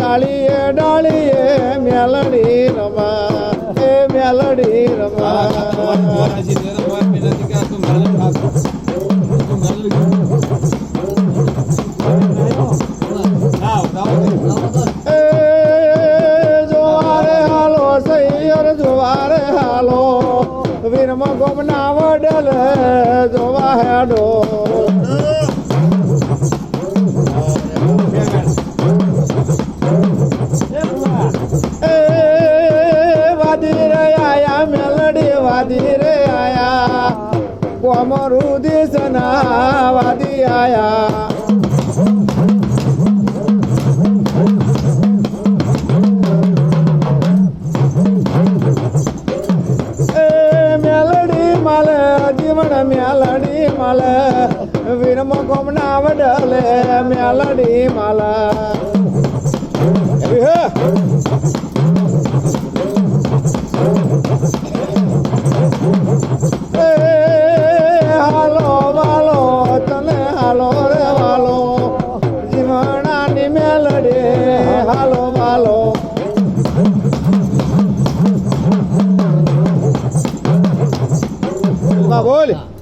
ડાળીએ ડાળીએ મેલડી રમા એ મેલડી રમા જોવારે હાલો સૈયર જોવારે હાલો વીરમ ગોમના વડલ જોવા હેડો વાદી રે આયા મેલડી વાદી રે આયા કોમરું દિસના વાદી આયા મેલડી માલે જીવન મેલડી માલે વીરમ ગોમના વડલે મેલડી માલા હાલો વાલો તને હાલો રે વાલો જીવણાની મેલડી હાલો વાલો બોલ